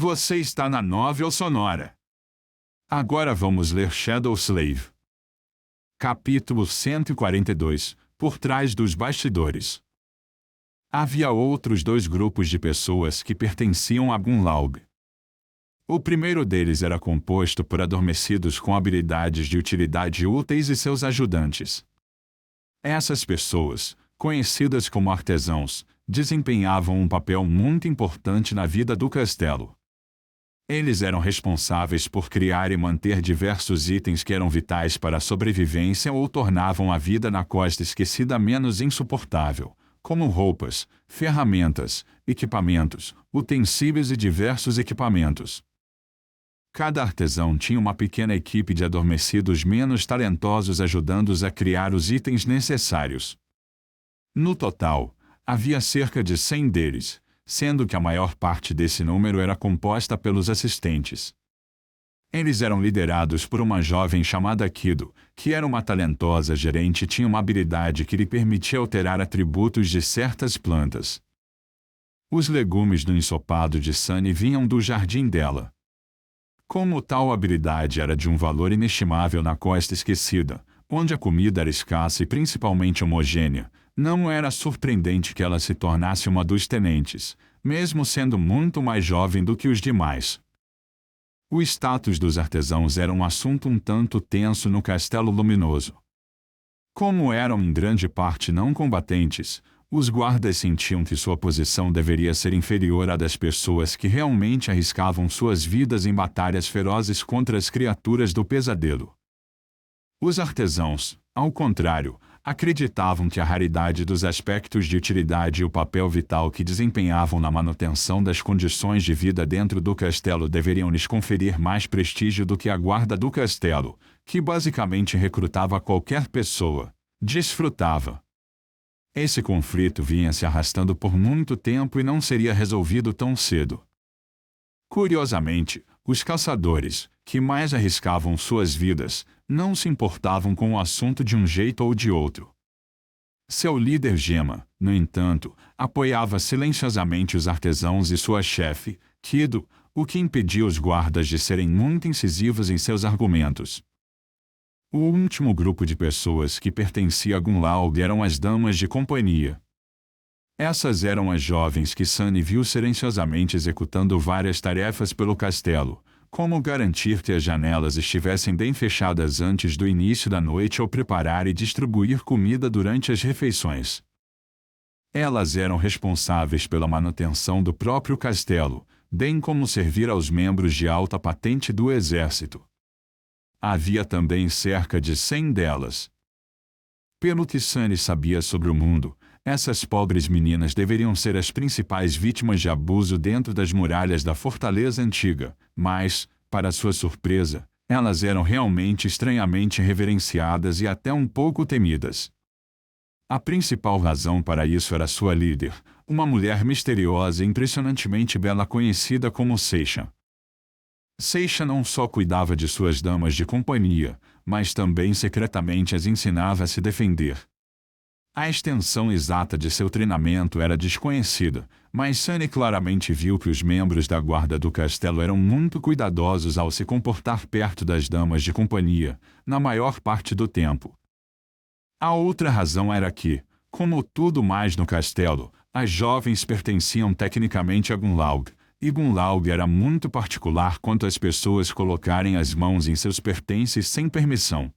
Você está na Novel Sonora. Agora vamos ler Shadow Slave. Capítulo 142. Por trás dos bastidores. Havia outros dois grupos de pessoas que pertenciam a Gunlaug. O primeiro deles era composto por adormecidos com habilidades de utilidade úteis e seus ajudantes. Essas pessoas, conhecidas como artesãos, desempenhavam um papel muito importante na vida do castelo. Eles eram responsáveis por criar e manter diversos itens que eram vitais para a sobrevivência ou tornavam a vida na Costa Esquecida menos insuportável, como roupas, ferramentas, equipamentos, utensílios e diversos equipamentos. Cada artesão tinha uma pequena equipe de adormecidos menos talentosos ajudando-os a criar os itens necessários. No total, havia cerca de 100 deles, sendo que a maior parte desse número era composta pelos assistentes. Eles eram liderados por uma jovem chamada Kido, que era uma talentosa gerente e tinha uma habilidade que lhe permitia alterar atributos de certas plantas. Os legumes do ensopado de Sunny vinham do jardim dela. Como tal habilidade era de um valor inestimável na Costa Esquecida, onde a comida era escassa e principalmente homogênea, não era surpreendente que ela se tornasse uma dos tenentes, mesmo sendo muito mais jovem do que os demais. O status dos artesãos era um assunto um tanto tenso no Castelo Luminoso. Como eram em grande parte não combatentes, os guardas sentiam que sua posição deveria ser inferior à das pessoas que realmente arriscavam suas vidas em batalhas ferozes contra as criaturas do pesadelo. Os artesãos, ao contrário, acreditavam que a raridade dos aspectos de utilidade e o papel vital que desempenhavam na manutenção das condições de vida dentro do castelo deveriam lhes conferir mais prestígio do que a guarda do castelo, que basicamente recrutava qualquer pessoa, desfrutava. Esse conflito vinha se arrastando por muito tempo e não seria resolvido tão cedo. Curiosamente, os caçadores, que mais arriscavam suas vidas, não se importavam com o assunto de um jeito ou de outro. Seu líder Gema, no entanto, apoiava silenciosamente os artesãos e sua chefe, Kido, o que impedia os guardas de serem muito incisivos em seus argumentos. O último grupo de pessoas que pertencia a Gunlaug eram as damas de companhia. Essas eram as jovens que Sunny viu silenciosamente executando várias tarefas pelo castelo, como garantir que as janelas estivessem bem fechadas antes do início da noite ou preparar e distribuir comida durante as refeições. Elas eram responsáveis pela manutenção do próprio castelo, bem como servir aos membros de alta patente do exército. Havia também cerca de 100 delas. Pelo que Sunny sabia sobre o mundo, essas pobres meninas deveriam ser as principais vítimas de abuso dentro das muralhas da fortaleza antiga, mas, para sua surpresa, elas eram realmente estranhamente reverenciadas e até um pouco temidas. A principal razão para isso era sua líder, uma mulher misteriosa e impressionantemente bela conhecida como Seisha. Seisha não só cuidava de suas damas de companhia, mas também secretamente as ensinava a se defender. A extensão exata de seu treinamento era desconhecida, mas Sunny claramente viu que os membros da guarda do castelo eram muito cuidadosos ao se comportar perto das damas de companhia, na maior parte do tempo. A outra razão era que, como tudo mais no castelo, as jovens pertenciam tecnicamente a Gunlaug, e Gunlaug era muito particular quanto às pessoas colocarem as mãos em seus pertences sem permissão.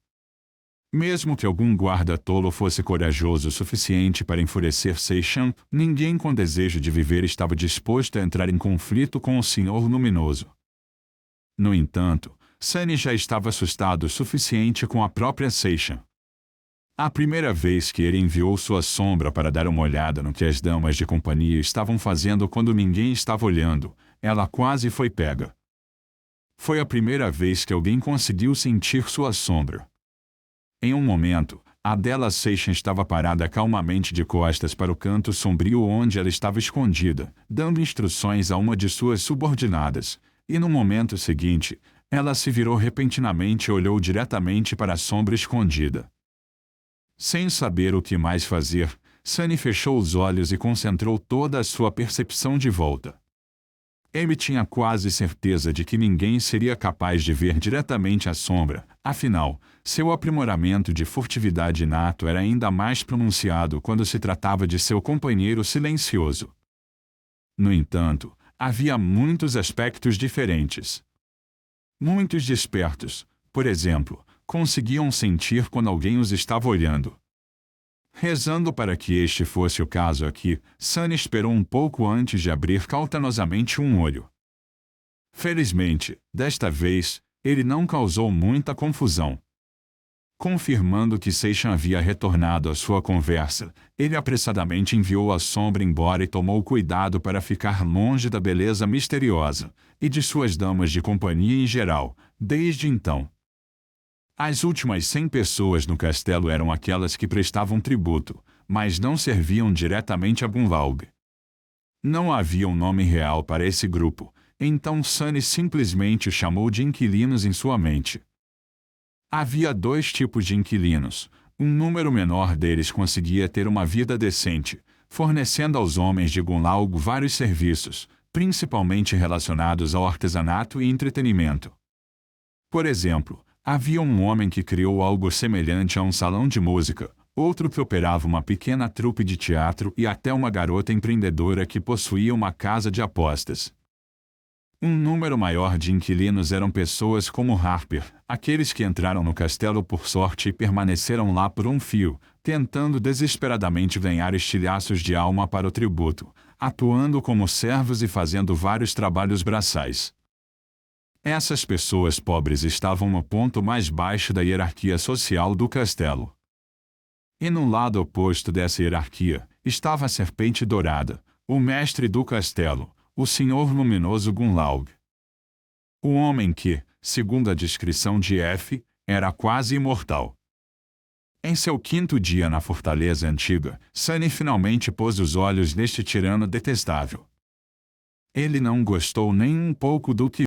Mesmo que algum guarda tolo fosse corajoso o suficiente para enfurecer Seishan, ninguém com desejo de viver estava disposto a entrar em conflito com o Senhor Luminoso. No entanto, Sunny já estava assustado o suficiente com a própria Seishan. A primeira vez que ele enviou sua sombra para dar uma olhada no que as damas de companhia estavam fazendo quando ninguém estava olhando, ela quase foi pega. Foi a primeira vez que alguém conseguiu sentir sua sombra. Em um momento, a dela Seisha estava parada calmamente de costas para o canto sombrio onde ela estava escondida, dando instruções a uma de suas subordinadas, e no momento seguinte, ela se virou repentinamente e olhou diretamente para a sombra escondida. Sem saber o que mais fazer, Sunny fechou os olhos e concentrou toda a sua percepção de volta. Amy tinha quase certeza de que ninguém seria capaz de ver diretamente a sombra, afinal, seu aprimoramento de furtividade inato era ainda mais pronunciado quando se tratava de seu companheiro silencioso. No entanto, havia muitos aspectos diferentes. Muitos despertos, por exemplo, conseguiam sentir quando alguém os estava olhando. Rezando para que este fosse o caso aqui, Sunny esperou um pouco antes de abrir cautelosamente um olho. Felizmente, desta vez, ele não causou muita confusão. Confirmando que Seishan havia retornado à sua conversa, ele apressadamente enviou a sombra embora e tomou cuidado para ficar longe da beleza misteriosa e de suas damas de companhia em geral, desde então. As últimas 100 pessoas no castelo eram aquelas que prestavam tributo, mas não serviam diretamente a Gunlaug. Não havia um nome real para esse grupo, então Sunny simplesmente o chamou de inquilinos em sua mente. Havia 2 tipos de inquilinos. Um número menor deles conseguia ter uma vida decente, fornecendo aos homens de Gunlaug vários serviços, principalmente relacionados ao artesanato e entretenimento. Por exemplo, havia um homem que criou algo semelhante a um salão de música, outro que operava uma pequena trupe de teatro e até uma garota empreendedora que possuía uma casa de apostas. Um número maior de inquilinos eram pessoas como Harper, aqueles que entraram no castelo por sorte e permaneceram lá por um fio, tentando desesperadamente ganhar estilhaços de alma para o tributo, atuando como servos e fazendo vários trabalhos braçais. Essas pessoas pobres estavam no ponto mais baixo da hierarquia social do castelo. E no lado oposto dessa hierarquia, estava a Serpente Dourada, o mestre do castelo, o Senhor Luminoso Gunlaug. O homem que, segundo a descrição de F, era quase imortal. Em seu 5º dia na fortaleza antiga, Sunny finalmente pôs os olhos neste tirano detestável. Ele não gostou nem um pouco do que